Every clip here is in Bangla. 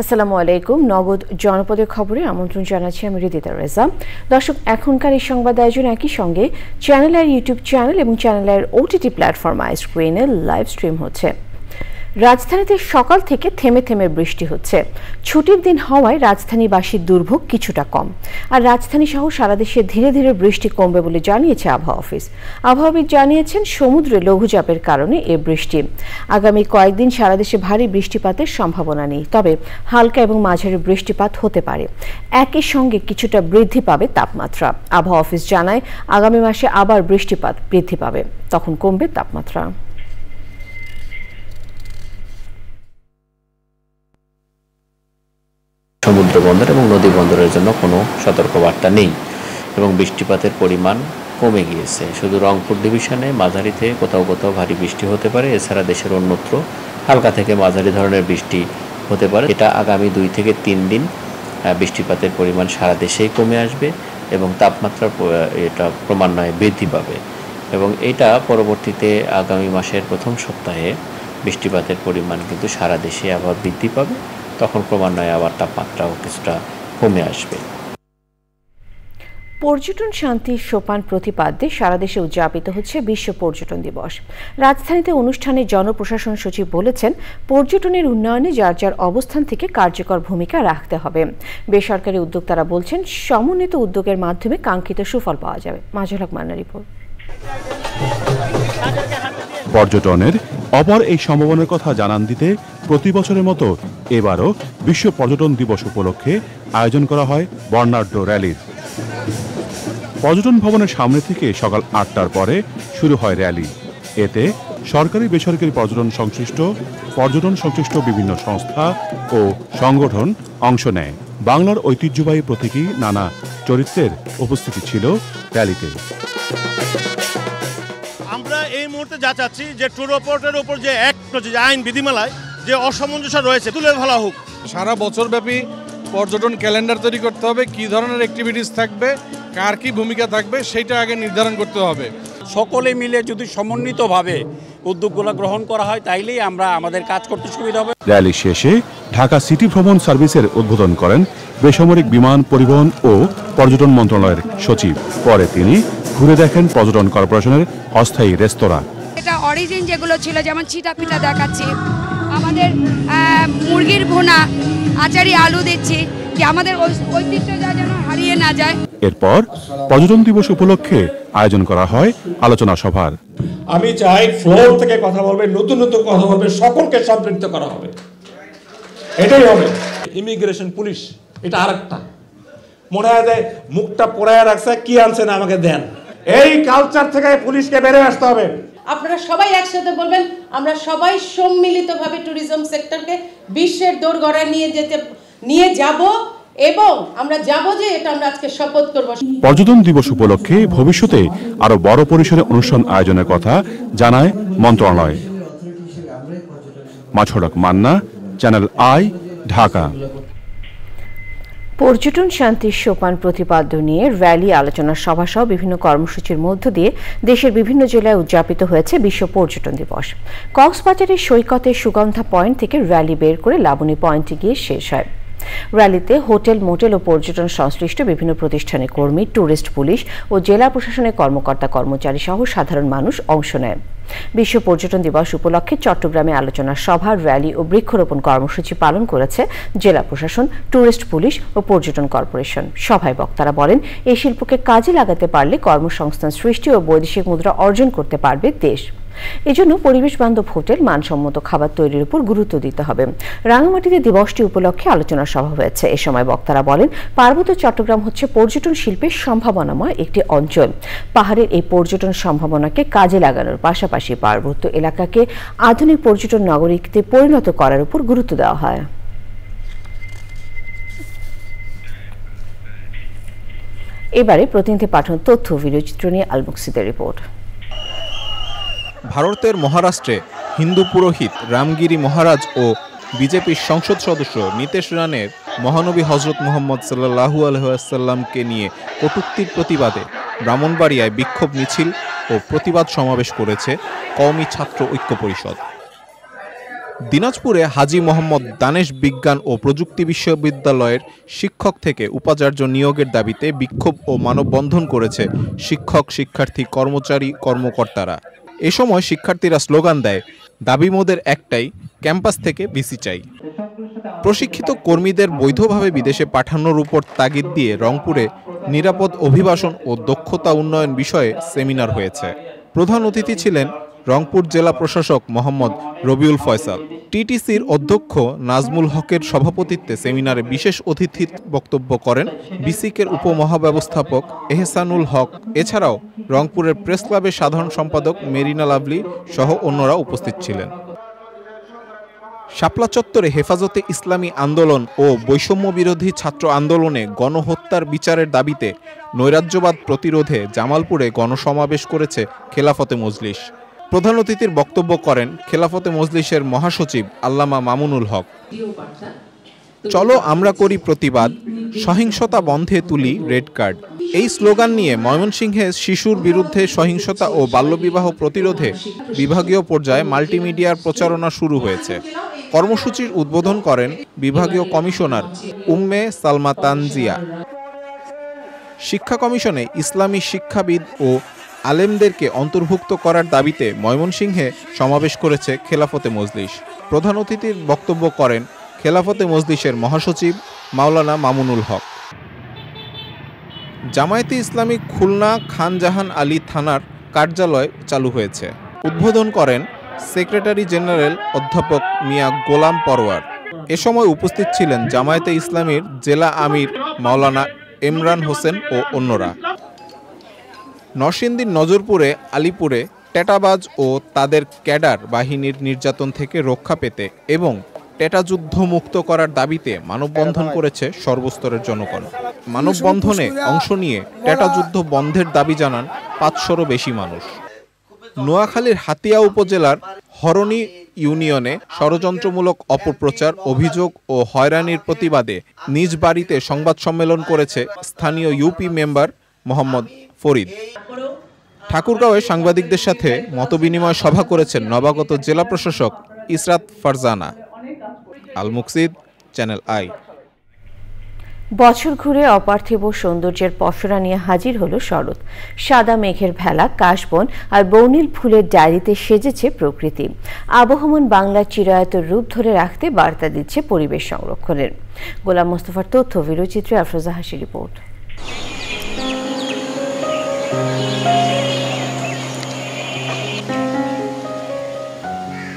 আসসালামু আলাইকুম। নগদ জনপদের খবরে আমন্ত্রণ জানাচ্ছি আমি রিদিতা রেজা। দর্শক, এখনকার এই সংবাদ আয়োজন একই সঙ্গে চ্যানেলের ইউটিউব চ্যানেল এবং চ্যানেলের ওটিটি প্ল্যাটফর্ম আইস্ক্রিনে লাইভ স্ট্রিম হচ্ছে। রাজধানীতে সকাল থেকে থেমে থেমে বৃষ্টি হচ্ছে। ছুটির দিন হওয়ায় রাজধানীবাসীর দুর্ভোগ কিছুটা কম। আর রাজধানী সহ সারা দেশে ধীরে ধীরে বৃষ্টি কমবে বলে জানিয়েছে আবহাওয়া অফিস। আবহাওয়াবিদ জানিয়েছেন, সমুদ্রে লঘুচাপের কারণে এ বৃষ্টি। আগামী কয়েকদিন সারা দেশে ভারী বৃষ্টিপাতের সম্ভাবনা নেই, তবে হালকা এবং মাঝারি বৃষ্টিপাত হতে পারে। একই সঙ্গে কিছুটা বৃদ্ধি পাবে তাপমাত্রা। আবহাওয়া অফিস জানায়, আগামী মাসে আবার বৃষ্টিপাত বৃদ্ধি পাবে, তখন কমবে তাপমাত্রা। সমুদ্র বন্দর এবং নদী বন্দরের জন্য কোনো সতর্কবার্তা নেই এবং বৃষ্টিপাতের পরিমাণ কমে গিয়েছে। শুধু রংপুর ডিভিশনে মাঝারিতে কোথাও কোথাও ভারী বৃষ্টি হতে পারে। এছাড়া দেশের অন্যত্র হালকা থেকে মাঝারি ধরনের বৃষ্টি হতে পারে। এটা আগামী 2 থেকে 3 দিন বৃষ্টিপাতের পরিমাণ সারা দেশেই কমে আসবে এবং তাপমাত্রা এটা ক্রমান্বয়ে বৃদ্ধি পাবে এবং এটা পরবর্তীতে আগামী মাসের প্রথম সপ্তাহে বৃষ্টিপাতের পরিমাণ কিন্তু সারা দেশে আবার বৃদ্ধি পাবে। তখন ক্রমান্বয়ে আবার তাপমাত্রাও কিছুটা কমে আসবে। পর্যটন শান্তির সোপান প্রতিপাদ্যে সারা দেশে উদযাপিত হচ্ছে বিশ্ব পর্যটন দিবস। রাজধানীতে অনুষ্ঠানে জনপ্রশাসন সচিব বলেছেন, পর্যটনের উন্নয়নে যার যার অবস্থান থেকে কার্যকর ভূমিকা রাখতে হবে। বেসরকারি উদ্যোক্তারা বলছেন, সমন্বিত উদ্যোগের মাধ্যমে কাঙ্ক্ষিত সুফল পাওয়া যাবে। মাজুল হক মান্নার রিপোর্ট। পর্যটনের অপর এই সম্ভাবনার কথা জানান দিতে প্রতি বছরের মতো এবারও বিশ্ব পর্যটন দিবস উপলক্ষে আয়োজন করা হয় বর্ণাঢ্য র্যালির। পর্যটন ভবনের সামনে থেকে সকাল 8টার পরে শুরু হয় র্যালি। এতে সরকারি বেসরকারি পর্যটন সংশ্লিষ্ট বিভিন্ন সংস্থা ও সংগঠন অংশ নেয়। বাংলার ঐতিহ্যবাহী প্রতীকী নানা চরিত্রের উপস্থিতি ছিল র্যালিতে। আমরা এই মুহূর্তে যা চাচ্ছি যে ট্যুর অপারেটরের উপর যে অ্যাক্ট রয়েছে, যে আইন বিধিমালায় যে অসামঞ্জস্য রয়েছে, তুলে ফেলা হোক। সারা বছরব্যাপী পর্যটন ক্যালেন্ডার তৈরি করতে হবে, কি ধরনের অ্যাক্টিভিটিস থাকবে, কার কি ভূমিকা থাকবে, সেইটা আগে নির্ধারণ করতে হবে। সকলে মিলে যদি সমন্বিতভাবে উদ্যোগগুলো গ্রহণ করা হয়, তাইলেই আমরা আমাদের কাজ করতে সুবিধা হবে। র্যালি শেষে ঢাকা সিটি ভ্রমণ সার্ভিসের উদ্বোধন করেন বেসামরিক বিমান পরিবহন ও পর্যটন মন্ত্রণালয়ের সচিব। পরে তিনি ঘুরে দেখেন পর্যটন কর্পোরেশনের অস্থায়ী রেস্তোরাঁ। এটা অরিজিন যেগুলো ছিল, যেমন চিটা পিঠা দেখাচ্ছি, আমাদের মুরগির ভুনা, আচারি আলু দিচ্ছি, যে আমাদের ঐতিহ্যটা যেন হারিয়ে না যায়। এরপর পর্যটন দিবস উপলক্ষে আয়োজন করা হয় আলোচনা সভার। আমি চাই ফ্লোর থেকে কথা বলবে, নতুন নতুন কথা বলবে, সকলকে সম্পৃক্ত করা হবে, এটাই হবে। ইমিগ্রেশন পুলিশ এটা আরেকটা মনে হয় যে মুখটা পোড়ায় রাখছে, কি আনছেন আমাকে দেন। এই কালচার থেকে পুলিশকে বের হয়ে আসতে হবে। আপনারা সবাই একসাথে বলবেন, আমরা সবাই সম্মিলিতভাবে ট্যুরিজম সেক্টরকে বিশ্বের দোরগোড়ায় নিয়ে যাব এবং আমরা যাব যে এটা আমরা আজকে শপথ করব। পর্যটন দিবস উপলক্ষে ভবিষ্যতে আরো বড় পরিসরে অনুষ্ঠান আয়োজনের কথা জানায় মন্ত্রণালয়। মাজুল হক মান্না, চ্যানেল আই, ঢাকা। পর্যটন শান্তির সোপান প্রতিপাদ্য নিয়ে র্যালি, আলোচনা সভা সহ বিভিন্ন কর্মসূচির মধ্য দিয়ে দেশের বিভিন্ন জেলায় উদযাপিত হয়েছে বিশ্ব পর্যটন দিবস। কক্সবাজারের সৈকতের সুগন্ধা পয়েন্ট থেকে র্যালি বের করে লাবণী পয়েন্টে গিয়ে শেষ হয়। র্যালিতে হোটেল, মোটেল ও পর্যটন সংশ্লিষ্ট বিভিন্ন প্রতিষ্ঠানের কর্মী, ট্যুরিস্ট পুলিশ ও জেলা প্রশাসনের কর্মকর্তা কর্মচারী সহ সাধারণ মানুষ অংশ নেয়। বিশ্ব পর্যটন দিবস উপলক্ষে চট্টগ্রামে আলোচনা সভা, র্যালি ও বৃক্ষরোপণ কর্মসূচি পালন করেছে জেলা প্রশাসন, ট্যুরিস্ট পুলিশ ও পর্যটন কর্পোরেশন। সভায় বক্তারা বলেন, এই শিল্পকে কাজে লাগাতে পারলে কর্মসংস্থান সৃষ্টি ও বৈদেশিক মুদ্রা অর্জন করতে পারবে দেশ। এজন্য পরিবেশ বান্ধব হোটেল, মানসম্মত খাবার তৈরির উপর গুরুত্ব দিতে হবে। রাঙামাটিতে দিবসটি উপলক্ষে আলোচনা সভা হয়েছে। এ সময় বক্তারা বলেন, পার্বত্য চট্টগ্রাম হচ্ছে পর্যটন শিল্পের সম্ভাবনাময় একটি অঞ্চল। পাহাড়ের এই পর্যটন সম্ভাবনাকে কাজে লাগানোর পাশাপাশি পার্বত্য এলাকাকে আধুনিক পর্যটন নগরীতে পরিণত করার উপর গুরুত্ব দেওয়া হয়। এবারে প্রতিনিধি পাঠানো তথ্য ভিডিওচিত্র নিয়ে আলমুকসিদের রিপোর্ট। ভারতের মহারাষ্ট্রে হিন্দু পুরোহিত রামগিরি মহারাজ ও বিজেপির সংসদ সদস্য নীতেশ রানের মহানবী হজরত মুহাম্মদ সাল্লাল্লাহু আলাইহি ওয়াসাল্লামকে নিয়ে কটূক্তির প্রতিবাদে ব্রাহ্মণবাড়িয়ায় বিক্ষোভ মিছিল ও প্রতিবাদ সমাবেশ করেছে কওমি ছাত্র ঐক্য পরিষদ। দিনাজপুরে হাজী মোহাম্মদ দানেশ বিজ্ঞান ও প্রযুক্তি বিশ্ববিদ্যালয়ের শিক্ষক থেকে উপাচার্য নিয়োগের দাবিতে বিক্ষোভ ও মানববন্ধন করেছে শিক্ষক, শিক্ষার্থী, কর্মচারী, কর্মকর্তারা। এ সময় শিক্ষার্থীরা স্লোগান দেয়, দাবি মোদের একটাই, ক্যাম্পাস থেকে ভিসি চাই। প্রশিক্ষিত কর্মীদের বৈধভাবে বিদেশে পাঠানোর উপর তাগিদ দিয়ে রংপুরে নিরাপদ অভিবাসন ও দক্ষতা উন্নয়ন বিষয়ে সেমিনার হয়েছে। প্রধান অতিথি ছিলেন রংপুর জেলা প্রশাসক মোহাম্মদ রবিউল ফয়সাল। টিটিসির অধ্যক্ষ নাজমুল হকের সভাপতিত্বে সেমিনারে বিশেষ অতিথির বক্তব্য করেন বিসিকের উপমহাব্যবস্থাপক এহসানুল হক। এছাড়াও রংপুরের প্রেস ক্লাবের সাধারণ সম্পাদক মেরিনা লাভলি সহ অন্যরা উপস্থিত ছিলেন। শাপলা চত্বরে হেফাজতে ইসলামী আন্দোলন ও বৈষম্য বিরোধী ছাত্র আন্দোলনে গণহত্যার বিচারের দাবিতে নৈরাজ্যবাদ প্রতিরোধে জামালপুরে গণসমাবেশ করেছে খেলাফতে মজলিস। প্রধান অতিথির বক্তব্য করেন খেলাফতে মজলিসের মহাসচিব আল্লামা মামুনুল হক। চলো আমরা করি প্রতিবাদ, সহিংসতা বন্ধে তুলি রেড কার্ড। এই স্লোগান নিয়ে ময়মনসিংহে শিশুর বিরুদ্ধে সহিংসতা ও বাল্যবিবাহ প্রতিরোধে বিভাগীয় পর্যায়ে মাল্টিমিডিয়ার প্রচারণা শুরু হয়েছে। কর্মসূচির উদ্বোধন করেন বিভাগীয় কমিশনার উম্মে সালমা তানজিয়া। শিক্ষা কমিশনে ইসলামী শিক্ষাবিদ ও আলেমদেরকে অন্তর্ভুক্ত করার দাবিতে ময়মনসিংহে সমাবেশ করেছে খেলাফতে মজলিস। প্রধান অতিথির বক্তব্য করেন খেলাফতে মজলিসের মহাসচিব মাওলানা মামুনুল হক। জামায়াতে ইসলামী খুলনা খানজাহান আলী থানার কার্যালয় চালু হয়েছে। উদ্বোধন করেন সেক্রেটারি জেনারেল অধ্যাপক মিয়া গোলাম পরওয়ার। এ সময় উপস্থিত ছিলেন জামায়াতে ইসলামীর জেলা আমির মাওলানা ইমরান হোসেন ও অন্যরা। নরসিংদীর নজরপুরে আলীপুরে টেটাবাজ ও তাদের ক্যাডার বাহিনীর নির্যাতন থেকে রক্ষা পেতে এবং টেটা যুদ্ধ মুক্ত করার দাবিতে মানববন্ধন করেছে সর্বস্তরের জনগণ। মানববন্ধনে অংশ নিয়ে টেটা যুদ্ধ বন্ধের দাবি জানান 500-রও বেশি মানুষ। নোয়াখালীর হাতিয়া উপজেলার হরণী ইউনিয়নে ষড়যন্ত্রমূলক অপপ্রচার, অভিযোগ ও হয়রানির প্রতিবাদে নিজ বাড়িতে সংবাদ সম্মেলন করেছে স্থানীয় ইউপি মেম্বার মোহাম্মদ ফরিদ। ঠাকুরগাঁওয়ে সাংবাদিকদের সাথে মতবিনিময় সভা করেছেন নবাগত জেলা প্রশাসক ইসরাত ফারজানা। আল মুকসিদ, চ্যানেল আই। বছর ঘুরে অপার্থিব সৌন্দর্যের পসরা নিয়ে হাজির হলো শরৎ। সাদা মেঘের ভেলা, কাশবন আর বর্ণিল ফুলের ডায়েরিতে সেজেছে প্রকৃতি। আবহমান বাংলার চিরায়ত রূপ ধরে রাখতে বার্তা দিচ্ছে পরিবেশ সংরক্ষণের। গোলাম মোস্তফার তথ্য, ভিডিওচিত্রে আফরোজা হাসি রিপোর্ট।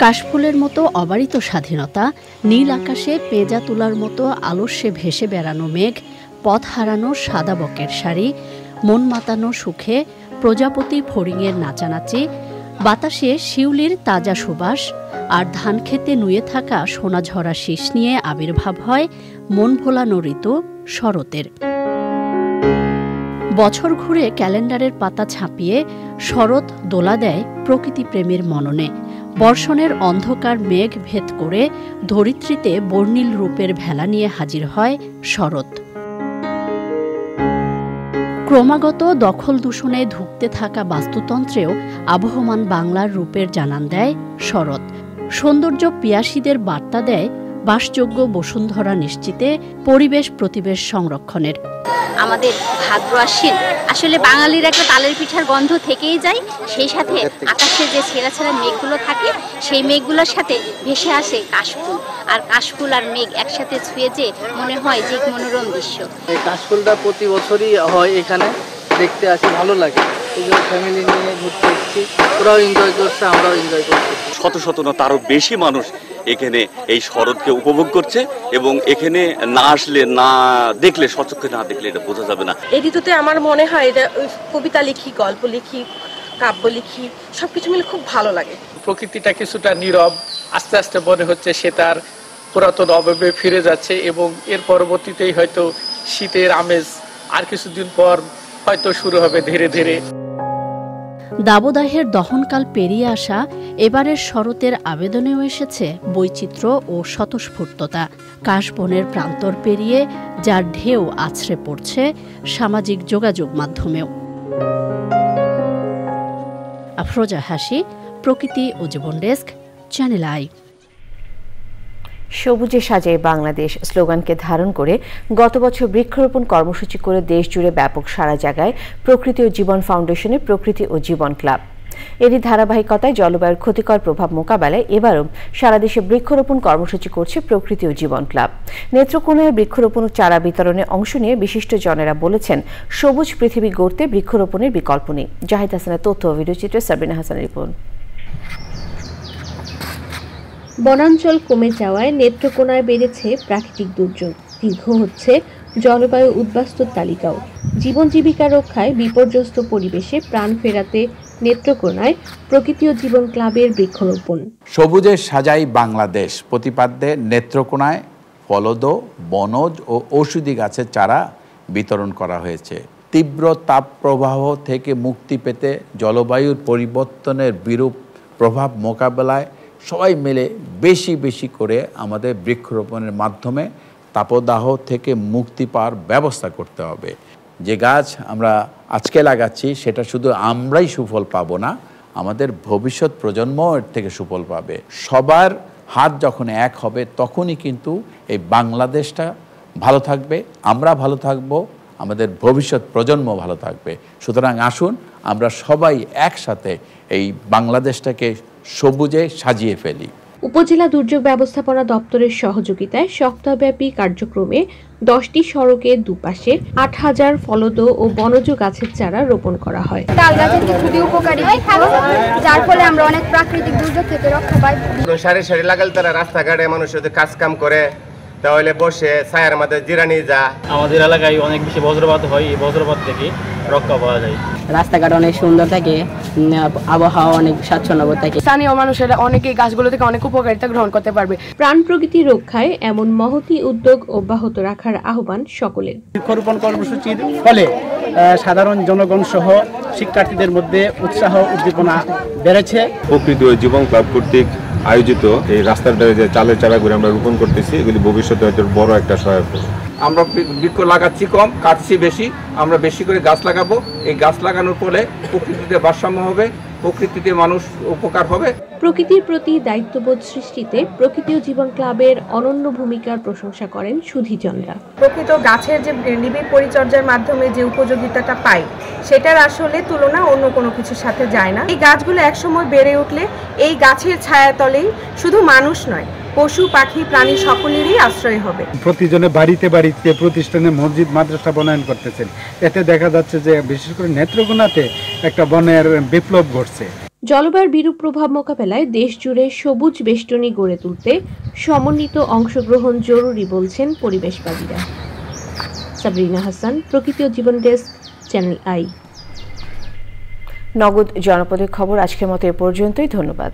কাশফুলের মতো অবারিত স্বাধীনতা, নীল আকাশে পেঁজা তুলার মতো আলস্যে ভেসে বেড়ানো মেঘ, পথ হারানো সাদা বকের শাড়ি, মন মাতানো সুখে প্রজাপতি ফড়িংয়ের নাচানাচি, বাতাসে শিউলির তাজা সুবাস আর ধান খেতে নুয়ে থাকা সোনাঝরা শীষ নিয়ে আবির্ভাব হয় মন ভোলানো ঋতু শরতের। বছর ঘুরে ক্যালেন্ডারের পাতা ছাপিয়ে শরৎ দোলা দেয় প্রকৃতি প্রেমের মননে। বর্ষণের অন্ধকার মেঘ ভেদ করে ধরিত্রীতে বর্ণিল রূপের ভেলা নিয়ে হাজির হয় শরৎ। ক্রমাগত দখল দূষণে ধুঁকতে থাকা বাস্তুতন্ত্রেও আবহমান বাংলার রূপের জানান দেয় শরৎ। সৌন্দর্য পিয়াসীদের বার্তা দেয় বাসযোগ্য বসুন্ধরা নিশ্চিতে পরিবেশ প্রতিবেশ সংরক্ষণের। আমাদের ভাদ্র আশ্বিন আসলে বাঙালির একটা তালের পিঠার গন্ধ থেকেই যায়। সেই সাথে আকাশে যে ছেঁড়া ছেঁড়া মেঘগুলো থাকে, সেই মেঘগুলোর সাথে ভেসে আসে কাশফুল। আর কাশফুল আর মেঘ একসাথে ছুঁয়ে যে মনে হয় যে মনোরম দৃশ্য। এই কাশফুলটা প্রতি বছরই হয়, এখানে দেখতে আসি, ভালো লাগে। এই জন্য ফ্যামিলি নিয়ে ঘুরতে এসেছি, ওরাও এনজয় করছে, আমরাও এনজয় করছি। শত শত না তারও বেশি মানুষ এখানে এই শরৎকে উপভোগ করছে, এবং এখানে না আসলে, না দেখলে, সচক্ষে না দেখলে এটা বোঝা যাবে না। এই ঋতুতে আমার মনে হয় এটা কবিতা লিখি, গল্প লিখি, কাব্য লিখি, সবকিছু মিলে খুব ভালো লাগে। প্রকৃতিটা কিছুটা নীরব, আস্তে আস্তে মনে হচ্ছে সে তার পুরাতন অভাবে ফিরে যাচ্ছে, এবং এর পরবর্তীতেই হয়তো শীতের আমেজ আর কিছুদিন পর হয়তো শুরু হবে ধীরে ধীরে। দাবদাহের দহনকাল পেরিয়ে আসা এবারের শরতের আবেদনেও এসেছে বৈচিত্র্য ও স্বতঃস্ফূর্ততা। কাশবনের প্রান্তর পেরিয়ে যার ঢেউ আছড়ে পড়ছে সামাজিক যোগাযোগ মাধ্যমেও। আফরোজা হাসি, প্রকৃতি ও জীবন ডেস্ক, চ্যানেল আই। সবুজে সাজায় বাংলাদেশ স্লোগানকে ধারণ করে গত বছর বৃক্ষরোপণ কর্মসূচি করে দেশ জুড়ে ব্যাপক সাড়া জাগায় প্রকৃতি ও জীবন ফাউন্ডেশনের প্রকৃতি ও জীবন ক্লাব। এরই ধারাবাহিকতায় জলবায়ুর ক্ষতিকর প্রভাব মোকাবেলায় এবারও সারা দেশে বৃক্ষরোপণ কর্মসূচি করছে প্রকৃতি ও জীবন ক্লাব। নেত্রকোনায় বৃক্ষরোপণ ও চারা বিতরণে অংশ নিয়ে বিশিষ্টজনেরা বলেছেন, সবুজ পৃথিবী গড়তে বৃক্ষরোপণের বিকল্প নেই। জাহিদ হাসানের তথ্য ও ভিডিওচিত্রে সাবরিনা হাসানের রিপোর্ট। বনাঞ্চল কমে যাওয়ায় নেত্রকোনায় বেড়েছে প্রাকৃতিক দুর্যোগ, দীর্ঘ হচ্ছে জলবায়ু উদ্বাস্তুর তালিকাও। জীবন জীবিকা রক্ষায় বিপর্যস্ত পরিবেশে প্রাণ ফেরাতে নেত্রকোনায় প্রকৃতি ও জীবন ক্লাবের বৃক্ষরোপণ। সবুজে সাজাই বাংলাদেশ প্রতিপাদ্যে নেত্রকোনায় ফলদ, বনজ ও ঔষধি গাছের চারা বিতরণ করা হয়েছে। তীব্র তাপপ্রবাহ থেকে মুক্তি পেতে জলবায়ুর পরিবর্তনের বিরূপ প্রভাব মোকাবেলায় সবাই মিলে বেশি বেশি করে আমাদের বৃক্ষরোপণের মাধ্যমে তাপদাহ থেকে মুক্তি পাওয়ার ব্যবস্থা করতে হবে। যে গাছ আমরা আজকে লাগাচ্ছি সেটা শুধু আমরাই সুফল পাবো না, আমাদের ভবিষ্যৎ প্রজন্ম এর থেকে সুফল পাবে। সবার হাত যখন এক হবে তখনই কিন্তু এই বাংলাদেশটা ভালো থাকবে, আমরা ভালো থাকব, আমাদের ভবিষ্যৎ প্রজন্ম ভালো থাকবে। সুতরাং আসুন আমরা সবাই একসাথে এই বাংলাদেশটাকে সবুজে সাজিয়ে ফেলি। উপজেলা দুর্যোগ ব্যবস্থাপনা দপ্তরের সহযোগিতায় সপ্তাহব্যাপী কার্যক্রমে 10টি সড়কের দুপাশে 8000 ফলদ ও বনজ গাছের চারা রোপণ করা হয়। তাল গাছ একটি খুবই উপকারী বৃক্ষ, যার ফলে আমরা অনেক প্রাকৃতিক দুর্যোগ থেকে রক্ষা পাই। সারি সারি লাগাল তারা রাস্তাঘাটে মানুষ যদি কাজ কাম করে তাহলে বসে ছায়ার মধ্যে জিরানি যা। আমাদের এলাকায় অনেক বেশি বজ্রপাত হয়, এই বজ্রপাত থেকে রক্ষা পাওয়া যায়। রাস্তাঘাট অনেক সুন্দর থাকে, আবহাওয়া অনেক স্বাচ্ছন্দ্য থাকে। স্থানীয় মানুষেরা অনেকেই গাছগুলো থেকে অনেক উপকারিতা গ্রহণ করতে পারবে। প্রাণ প্রকৃতি রক্ষায় এমন মহতি উদ্যোগ অব্যাহত রাখার আহ্বান সকলের। বৃক্ষরোপণ কর্মসূচির ফলে সাধারণ জনগণ সহ শিক্ষার্থীদের মধ্যে উৎসাহ উদ্দীপনা বেড়েছে। প্রকৃতি ও জীবন ক্লাব কর্তৃক আয়োজিত এই রাস্তার যে চালের চারাগুলি আমরা রোপণ করতেছি, এগুলি ভবিষ্যতে হয়তো বড় একটা সহায়ক হবে। আমরা বৃক্ষ লাগাচ্ছি কম, কাটছি বেশি, আমরা বেশি করে গাছ লাগাবো। এই গাছ লাগানোর ফলে প্রকৃতিতে ভারসাম্য হবে, প্রকৃতিতে মানুষ উপকার হবে। প্রকৃতির প্রতি দায়িত্ববোধ সৃষ্টিতে প্রকৃতি ও জীবন ক্লাবের অনন্য ভূমিকার প্রশংসা করেন সুধীজনরা। প্রকৃত গাছের যে নিবিড় পরিচর্যার মাধ্যমে যে উপযোগিতাটা পাই, সেটার আসলে তুলনা অন্য কোনো কিছুর সাথে যায় না। এই গাছগুলো একসময় বেড়ে উঠলে এই গাছের ছায়াতলেই শুধু মানুষ নয়, পশু পাখি প্রাণী সকলেরই আশ্রয় হবে। প্রতিজনে বাড়িতে বাড়িতে প্রতিষ্ঠানে মসজিদ মাদ্রাসা বনায়ন করতেছেন, এতে দেখা যাচ্ছে যে বিশেষ করে নেত্রকোনাতে একটা বনের বিপ্লব ঘটছে। জলবায়ুর বিরূপ প্রভাব মোকাবেলায় দেশ জুড়ে সবুজ বেষ্টনী গড়ে তুলতে সমন্বিত অংশগ্রহণ জরুরি বলছেন পরিবেশবাদীরা। সাবরিনা হাসান, প্রকৃতি ও জীবন ডেস্ক, চ্যানেল আই। নগদ জনপদের খবর আজকের মতো এ পর্যন্তই। ধন্যবাদ।